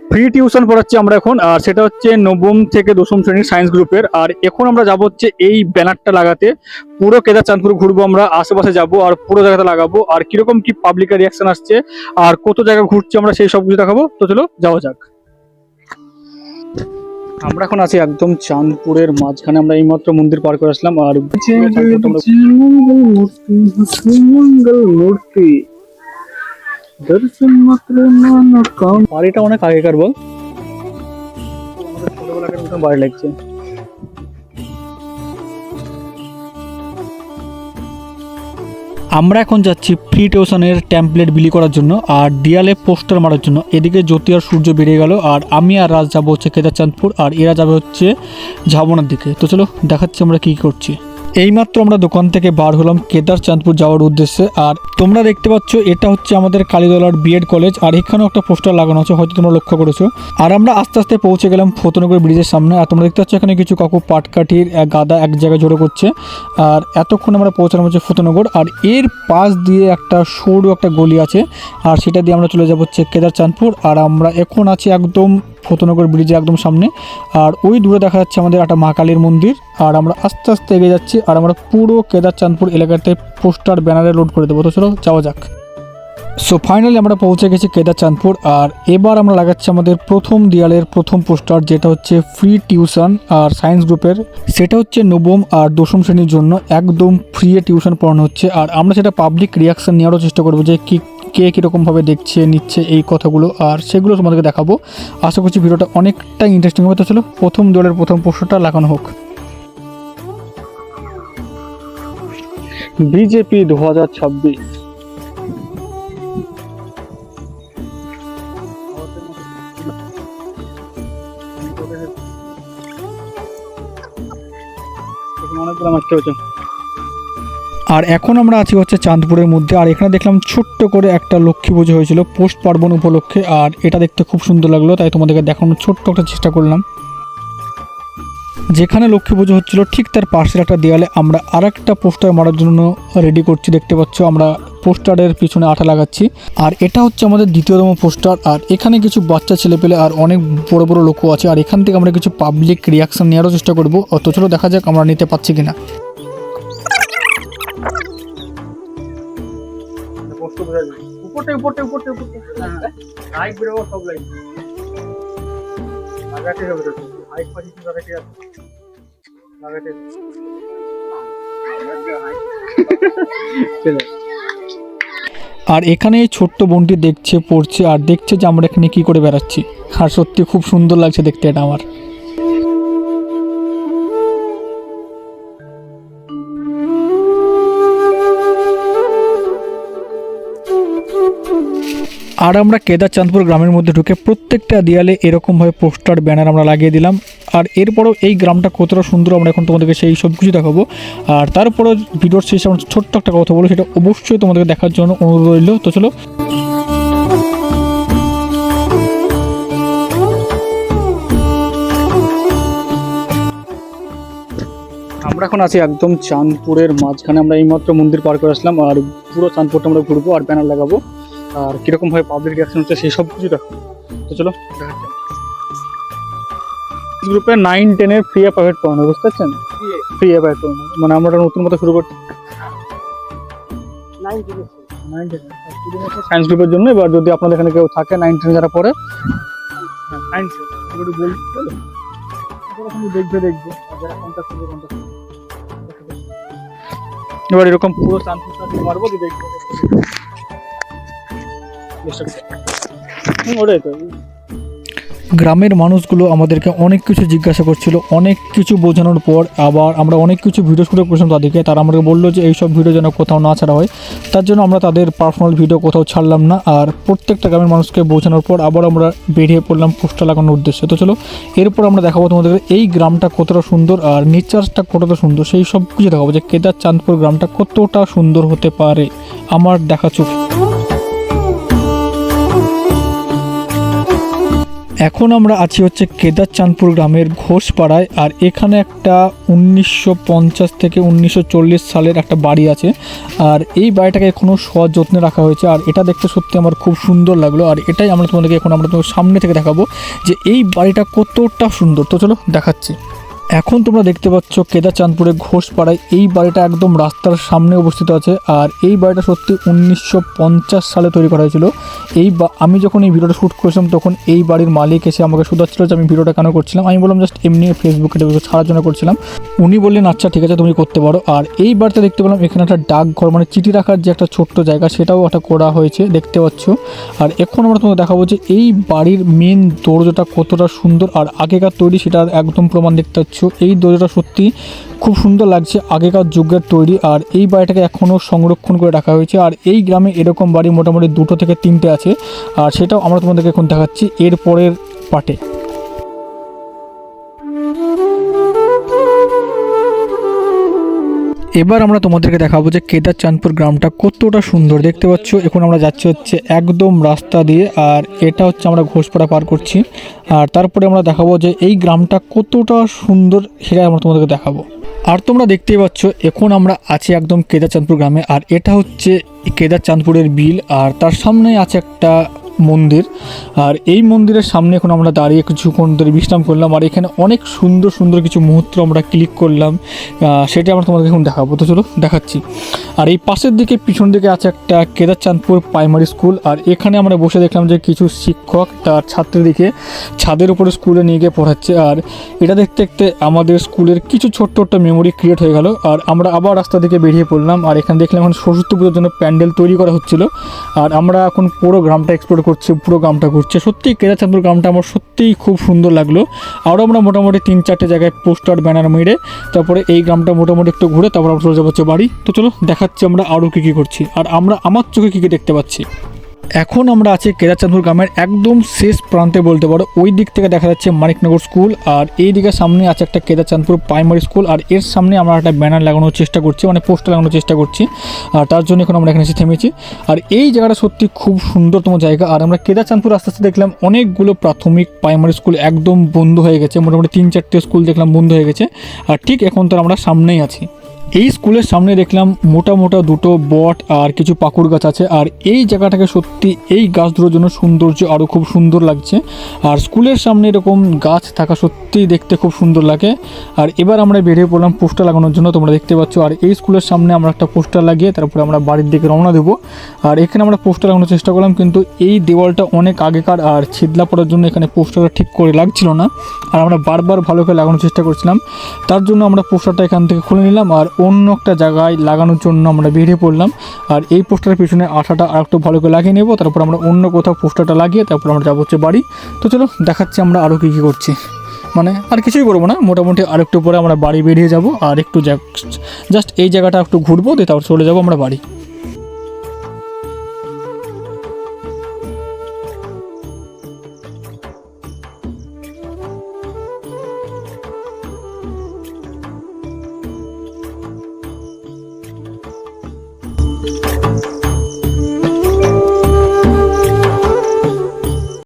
Free tuition পড়াচ্ছি আমরা এখন, আর সেটা হচ্ছে নবম থেকে দশম শ্রেণীর সায়েন্স গ্রুপের। আর এখন আমরা যাব হচ্ছে এই ব্যানারটা লাগাতে, পুরো কেদারচাঁদপুর ঘুরবো আমরা, আশেপাশে যাব আর পুরো জায়গাটা লাগাবো, আর কিরকম কি পাবলিকের রিয়াকশন আসছে আর কত জায়গা ঘুরছি আমরা সেই সব কিছু দেখাবো। তো চলো যাওয়া যাক। আমরা এখন আছি একদম চাঁদপুরের মাঝখানে, আমরা এইমাত্র মন্দির পার করে আসলাম। আর মূর্তি দর্শন মাত্র বাড়িটা অনেক আগেকার, বল আমাদের ছোটবেলাকার মতন বাড়ি লাগছে। আমরা এখন যাচ্ছি ফ্রি টিউশনের টেমপ্লেট বিলি করার জন্য আর দেয়ালে পোস্টার মারার জন্য। এদিকে জ্যোতি আর সূর্য বেরিয়ে গেল, আর আমি আর রাজ যাবো হচ্ছে কেদারচাঁদপুর, আর এরা যাবে হচ্ছে ঝাবনার দিকে। তো চলো দেখাচ্ছি আমরা কী করছি। এইমাত্র আমরা দোকান থেকে বার হলাম কেদারচাঁদপুর যাওয়ার উদ্দেশ্যে। আর তোমরা দেখতে পাচ্ছ এটা হচ্ছে আমাদের কালীতলার বিএড কলেজ, আর এখানেও একটা পোস্টার লাগানো আছে, হয়তো তোমরা লক্ষ্য করেছো। আর আমরা আস্তে আস্তে পৌঁছে গেলাম ফতেনগর ব্রিজের সামনে। আর তোমরা দেখতে পাচ্ছ এখানে কিছু কাকু পাটকাঠির গাদা এক জায়গায় জড়ো করছে। আর এতক্ষণ আমরা পৌঁছালাম হচ্ছে ফতেনগর, আর এর পাশ দিয়ে একটা সরু একটা গলি আছে, আর সেটা দিয়ে আমরা চলে যাবো হচ্ছে কেদারচাঁদপুর। আর আমরা এখন আছি একদম ফতেনগর ব্রিজে একদম সামনে, আর ওই দূরে দেখা যাচ্ছে আমাদের একটা মা কালীর মন্দির। আর আমরা আস্তে আস্তে এগিয়ে যাচ্ছি, আর আমরা পুরো কেদারচাঁদপুর এলাকাতে পোস্টার ব্যানারে লোড করে দেবো। তো চলো যাওয়া যাক। সো ফাইনালি আমরা পৌঁছে গেছি কেদারচাঁদপুর, আর এবার আমরা লাগাচ্ছি আমাদের প্রথম দেয়ালের প্রথম পোস্টার, যেটা হচ্ছে ফ্রি টিউশন আর সায়েন্স গ্রুপের। সেটা হচ্ছে নবম আর দশম শ্রেণীর জন্য একদম ফ্রি টিউশন পড়ানো হচ্ছে। আর আমরা সেটা পাবলিক রিয়াকশান নেওয়ারও চেষ্টা করবো, যে কে কীরকমভাবে দেখছে নিচ্ছে এই কথাগুলো, আর সেগুলো তোমাদেরকে দেখাবো। আশা করছি ভিডিওটা অনেকটা ইন্টারেস্টিং হবে। তো চলো প্রথম দেয়ালের প্রথম পোস্টারটা লাগানো হোক। বিজেপি 2026। আর এখন আমরা আছি হচ্ছে চাঁদপুরের মধ্যে, আর এখানে দেখলাম ছোট্ট করে একটা লক্ষ্মী পুজো হয়েছিল পোস্ট পার্বণ উপলক্ষে, আর এটা দেখতে খুব সুন্দর লাগলো, তাই তোমাদেরকে দেখানোর ছোট্ট একটা চেষ্টা করলাম। যেখানে লক্ষ্মী পুজো হচ্ছিল ঠিক তার পাশের একটা দেয়ালে আমরা আর একটা পোস্টার মারার জন্য রেডি করছি। দেখতে পাচ্ছ আমরা পোস্টারের পিছনে আঠা লাগাচ্ছি, আর এটা হচ্ছে আমাদের দ্বিতীয়তম পোস্টার। আর এখানে কিছু বাচ্চা ছেলেপেলে আর অনেক বড় বড় লোকও আছে, আর এখান থেকে আমরা কিছু পাবলিক রিয়াকশান নেওয়ারও চেষ্টা করবো। তো চলো দেখা যাক আমরা নিতে পারছি কিনা। আর এখানে এই ছোট্ট বোনটি দেখছে, পড়ছে, আর দেখছে যে আমরা এখানে কি করে বেড়াচ্ছি। আর সত্যি খুব সুন্দর লাগছে দেখতে এটা আমার। আর আমরা কেদারচাঁদপুর গ্রামের মধ্যে ঢুকে প্রত্যেকটা দেয়ালে এরকমভাবে পোস্টার ব্যানার আমরা লাগিয়ে দিলাম। আর এরপরও এই গ্রামটা কতটা সুন্দর আমরা এখন তোমাদেরকে সেই সব কিছু দেখাবো। আর তারপরও ভিডিওর শেষে আমরা ছোট্ট একটা কথা বলবো, সেটা অবশ্যই তোমাদেরকে দেখার জন্য অনুরোধ রইল। তো চলো আমরা এখন আছি একদম চাঁদপুরের মাঝখানে, আমরা এইমাত্র মন্দির পার করে আসলাম, আর পুরো চাঁদপুরটা আমরা ঘুরবো আর ব্যানার লাগাবো, আর কিরকম ভাবে পাবলিক রিয়াকশন হচ্ছে সেই সব কিছু দেখো। তো চলো গ্রুপে 9-10 ফ্রি প্রাইভেট পড়ানো, বুঝতে পারছেন? ফ্রি প্রাইভেট পড়ানো মানে আমরা নতুন মতো শুরু করছি সায়েন্স গ্রুপের জন্য। এবার যদি আপনাদের এখানে কেউ থাকে 9-10 যারা পড়ে, দেখবে এবার এরকম পুরো চাঁদপুরটা মারবো, দেখবো ওটাই তো। গ্রামের মানুষগুলো আমাদেরকে অনেক কিছু জিজ্ঞাসা করছিল, অনেক কিছু বোঝানোর পর আবার আমরা অনেক কিছু ভিডিও শুরু করেছিলাম তাদেরকে। তারা আমাকে বললো যে এইসব ভিডিও যেন কোথাও না ছাড়া হয়, তার জন্য আমরা তাদের পার্সোনাল ভিডিও কোথাও ছাড়লাম না। আর প্রত্যেকটা গ্রামের মানুষকে বোঝানোর পর আবার আমরা বেরিয়ে পড়লাম পোস্টার লাগানোর উদ্দেশ্যে। তো চলো এরপর আমরা দেখাবো তোমাদের এই গ্রামটা কতটা সুন্দর আর নেচারটা কতটা সুন্দর, সেই সব কিছু দেখাবো যে কেদারচাঁদপুর গ্রামটা কতটা সুন্দর হতে পারে আমার দেখা চোখে। এখন আমরা আছি হচ্ছে কেদারচাঁদপুর গ্রামের ঘোষপাড়ায়। আর এখানে একটা 1950 থেকে 1940 সালের একটা বাড়ি আছে। আর এই বাড়িটাকে এখনও সযত্নে রাখা হয়েছে। আর এটা দেখতে সত্যি আমার খুব সুন্দর লাগলো। আর এটাই আমরা তোমাদেরকে এখন তোমাদের সামনে থেকে দেখাবো যে এই বাড়িটা কতটা সুন্দর। তো চলো দেখাচ্ছি। এখন তোমরা দেখতে পাচ্ছ কেদারচাঁদপুরের ঘোষপাড়ায় এই বাড়িটা একদম রাস্তার সামনে অবস্থিত আছে। আর এই বাড়িটা সত্যি 1950 সালে তৈরি করা হয়েছিল। আমি যখন এই ভিডিওটা শ্যুট করেছিলাম তখন এই বাড়ির মালিক এসে আমাকে শুধাচ্ছিল যে আমি ভিডিওটা কেন করছিলাম। আমি বললাম জাস্ট এমনি ফেসবুকে ছাড়ার জন্য করছিলাম। উনি বললেন আচ্ছা ঠিক আছে তুমি করতে পারো। আর এই বাড়িতে দেখতে পেলাম এখানে একটা ডাকঘর মানে চিঠি রাখার যে একটা ছোট্ট জায়গা সেটাও একটা করা হয়েছে দেখতে পাচ্ছ। আর এখন আমরা তোমাকে দেখাবো যে এই বাড়ির মেন দরজাটা কতটা সুন্দর আর আগেকার তৈরি সেটার একদম প্রমাণ দেখতে পাচ্ছ। এই দরজাটা সত্যি খুব সুন্দর লাগছে, আগেকার যুগের তৈরি। আর এই বাড়িটাকে এখনও সংরক্ষণ করে রাখা হয়েছে। আর এই গ্রামে এরকম বাড়ি মোটামুটি 2 থেকে 3টে আছে। আর সেটাও আমরা তোমাদেরকে এখন দেখাচ্ছি এর পরের পার্টে। এবার আমরা তোমাদেরকে দেখাবো যে কেদারচাঁদপুর গ্রামটা কতটা সুন্দর দেখতে পাচ্ছ। এখন আমরা যাচ্ছি হচ্ছে একদম রাস্তা দিয়ে। আর এটা হচ্ছে আমরা ঘোষপাড়া পার করছি। আর তারপরে আমরা দেখাবো যে এই গ্রামটা কতটা সুন্দর সেটা আমরা তোমাদেরকে দেখাবো। আর তোমরা দেখতেই পাচ্ছ এখন আমরা আছি একদম কেদারচাঁদপুর গ্রামে। আর এটা হচ্ছে কেদারচাঁদপুরের বিল। আর তার সামনে আছে একটা মন্দির। আর এই মন্দিরের সামনে এখন আমরা দাঁড়িয়ে কিছুক্ষণ ধরে বিশ্রাম করলাম। আর এখানে অনেক সুন্দর সুন্দর কিছু মুহূর্ত আমরা ক্লিক করলাম, সেটা আমরা তোমাদেরকে এখন দেখাবো। তো চলো দেখাচ্ছি। আর এই পাশের দিকে পিছন দিকে আছে একটা কেদারচাঁদপুর প্রাইমারি স্কুল। আর এখানে আমরা বসে দেখলাম যে কিছু শিক্ষক তার ছাত্রীদেরকে ছাদের উপরে স্কুলে নিয়ে গিয়ে পড়াচ্ছে। আর এটা দেখতে দেখতে আমাদের স্কুলের কিছু ছোট্ট ছোট্ট মেমোরি ক্রিয়েট হয়ে গেল। আর আমরা আবার রাস্তা থেকে বেরিয়ে পড়লাম। আর এখানে দেখলাম এখন সরস্বতী পুজোর জন্য প্যান্ডেল তৈরি করা হচ্ছিল। আর আমরা এখন পুরো গ্রামটা এক্সপ্লোর করছি, পুরো গ্রামটা ঘুরছে। সত্যি কেদারচাঁদপুর গ্রামটা আমার সত্যিই খুব সুন্দর লাগলো। আরও আমরা মোটামুটি 3-4টে জায়গায় পোস্টার ব্যানার মেরে তারপরে এই গ্রামটা মোটামুটি একটু ঘুরে তারপর আমরা চলে যাবো হচ্ছে বাড়ি। তো চলো দেখাচ্ছি আমরা আরও কী কী করছি আর আমার চোখে কী কী দেখতে পাচ্ছি। এখন আমরা আছি কেদারচাঁদপুর গ্রামের একদম শেষ প্রান্তে বলতে পারো। ওই দিক থেকে দেখা যাচ্ছে মানিকনগর স্কুল। আর এই দিকে সামনে আছে একটা কেদারচাঁদপুর প্রাইমারি স্কুল। আর এর সামনে আমরা একটা ব্যানার লাগানোর চেষ্টা করছি, মানে পোস্টার লাগানোর চেষ্টা করছি। আর তার জন্য এখন আমরা এখানে এসে থেমেছি। আর এই জায়গাটা সত্যি খুব সুন্দরতম জায়গা। আর আমরা কেদারচাঁদপুর আস্তে আস্তে দেখলাম অনেকগুলো প্রাথমিক প্রাইমারি স্কুল একদম বন্ধ হয়ে গেছে, মোটামুটি 3-4টে স্কুল দেখলাম বন্ধ হয়ে গেছে। আর ঠিক এখন তো আমরা সামনেই আছি। এই স্কুলের সামনে দেখলাম মোটা মোটা 2টো বট আর কিছু পাকুড় গাছ আছে। আর এই জায়গাটাকে সত্যি এই গাছগুলোর জন্য সৌন্দর্য আরও খুব সুন্দর লাগছে। আর স্কুলের সামনে এরকম গাছ থাকা সত্যিই দেখতে খুব সুন্দর লাগে। আর এবার আমরা বেরিয়ে পড়লাম পোস্টার লাগানোর জন্য, তোমরা দেখতে পাচ্ছ। আর এই স্কুলের সামনে আমরা একটা পোস্টার লাগিয়ে তারপরে আমরা বাড়ির দিকে রওনা দেবো। আর এখানে আমরা পোস্টার লাগানোর চেষ্টা করলাম, কিন্তু এই দেওয়ালটা অনেক আগেকার আর ছিদলা পড়ার জন্য এখানে পোস্টারটা ঠিক করে লাগছিল না। আর আমরা বারবার ভালো করে লাগানোর চেষ্টা করছিলাম, তার জন্য আমরা পোস্টারটা এখান থেকে খুলে নিলাম আর অন্য একটা জায়গায় লাগানোর জন্য আমরা বেরিয়ে পড়লাম। আর এই পোস্টারের পিছনে আঠাটা আর একটু ভালো করে লাগিয়ে নেব, তারপর আমরা অন্য কোথাও পোস্টারটা লাগিয়ে তারপর আমরা যাবো হচ্ছে বাড়ি। তো চলো দেখাচ্ছি আমরা আরও কী কী করছি। মানে আর কিছুই করবো না, মোটামুটি আরেকটু পরে আমরা বাড়ি বেরিয়ে যাব। আর একটু জাস্ট এই জায়গাটা একটু ঘুরবো দিয়ে তারপর চলে যাবো আমরা বাড়ি।